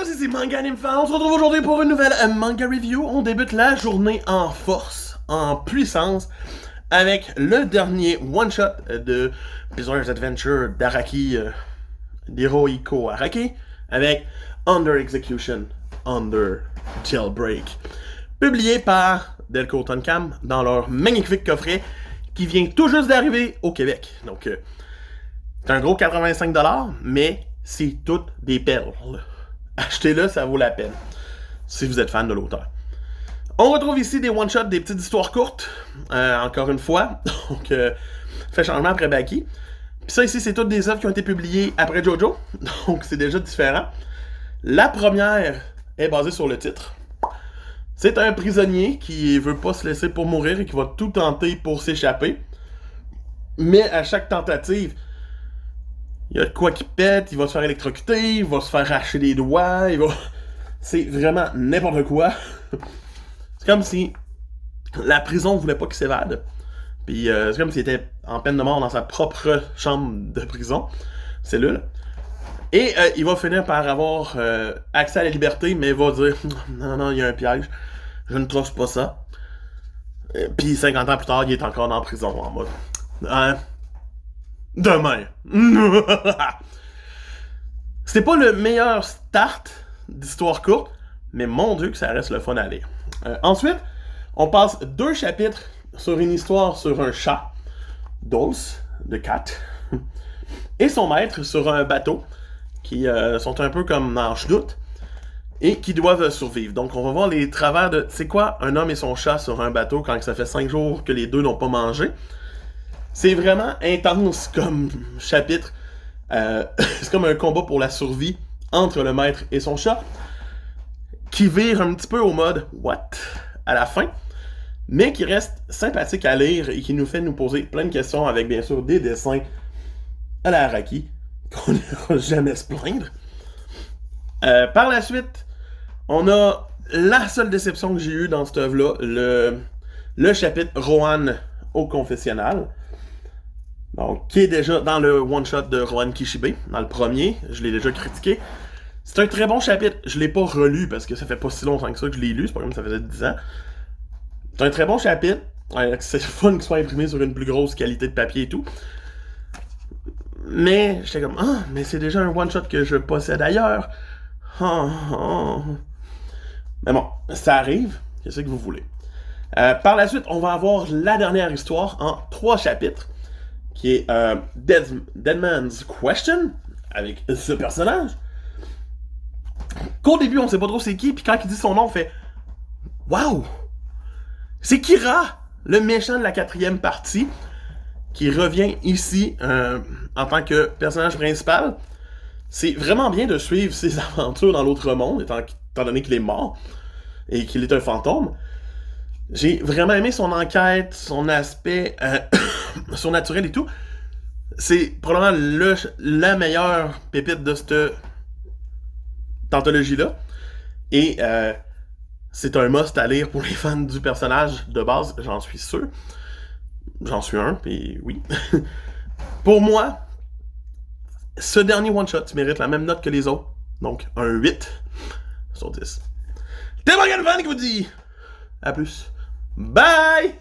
tous, ici Manga Anime Fan. On se retrouve aujourd'hui pour une nouvelle manga review. On débute la journée en force, en puissance, avec le dernier one-shot de Bizarre's Adventure d'Araki, d'Hirohiko Araki, avec Under Execution, Under Jailbreak, publié par Delco Tonkam dans leur magnifique coffret qui vient tout juste d'arriver au Québec. Donc, c'est un gros 85$, mais c'est toutes des perles. Achetez-le, ça vaut la peine. Si vous êtes fan de l'auteur. On retrouve ici des one-shots, des petites histoires courtes. Encore une fois. Donc, fait changement après Baki. Puis ça ici, c'est toutes des œuvres qui ont été publiées après Jojo. Donc, c'est déjà différent. La première est basée sur le titre. C'est un prisonnier qui veut pas se laisser pour mourir et qui va tout tenter pour s'échapper. Mais à chaque tentative, il y a de quoi qui pète, il va se faire électrocuter, il va se faire arracher les doigts, c'est vraiment n'importe quoi. C'est comme si la prison voulait pas qu'il s'évade. Puis c'est comme s'il était en peine de mort dans sa propre chambre de prison, cellule. Et il va finir par avoir accès à la liberté, mais il va dire « Non, il y a un piège, je ne trouve pas ça. » Puis 50 ans plus tard, il est encore dans la prison en mode demain. C'était pas le meilleur start d'histoire courte, mais mon Dieu que ça reste le fun à lire. Ensuite, on passe 2 chapitres sur une histoire sur un chat, Dulce, de Cat, et son maître sur un bateau, qui sont un peu comme dans Schnout, et qui doivent survivre. Donc on va voir les travers de... C'est quoi un homme et son chat sur un bateau quand ça fait 5 jours que les deux n'ont pas mangé? C'est vraiment intense comme chapitre. C'est comme un combat pour la survie entre le maître et son chat, qui vire un petit peu au mode « What ?» à la fin, mais qui reste sympathique à lire et qui nous fait nous poser plein de questions avec bien sûr des dessins à la Araki, qu'on n'ira jamais se plaindre. Par la suite, on a la seule déception que j'ai eue dans cette œuvre-là, le chapitre Rohan au confessionnal. Donc, qui est déjà dans le one-shot de Rohan Kishibe, dans le premier, je l'ai déjà critiqué. C'est un très bon chapitre, je l'ai pas relu parce que ça fait pas si longtemps que ça que je l'ai lu, c'est pas comme ça faisait 10 ans. C'est un très bon chapitre, c'est fun qu'il soit imprimé sur une plus grosse qualité de papier et tout. Mais, j'étais comme, mais c'est déjà un one-shot que je possède ailleurs. Mais bon, ça arrive, qu'est-ce que vous voulez. Par la suite, on va avoir la dernière histoire en 3 chapitres, qui est Dead Man's Question, avec ce personnage. Qu'au début, on sait pas trop c'est qui, puis quand il dit son nom, on fait « Wow! C'est Kira, le méchant de la 4e partie, qui revient ici en tant que personnage principal. » C'est vraiment bien de suivre ses aventures dans l'autre monde, étant donné qu'il est mort, et qu'il est un fantôme. J'ai vraiment aimé son enquête, son aspect surnaturel et tout. C'est probablement la meilleure pépite de cette anthologie-là. Et c'est un must à lire pour les fans du personnage de base, j'en suis sûr. J'en suis un, puis oui. Pour moi, ce dernier one-shot mérite la même note que les autres. Donc, un 8 sur 10. T'es Morgan Fan qui vous dit à plus. Bye!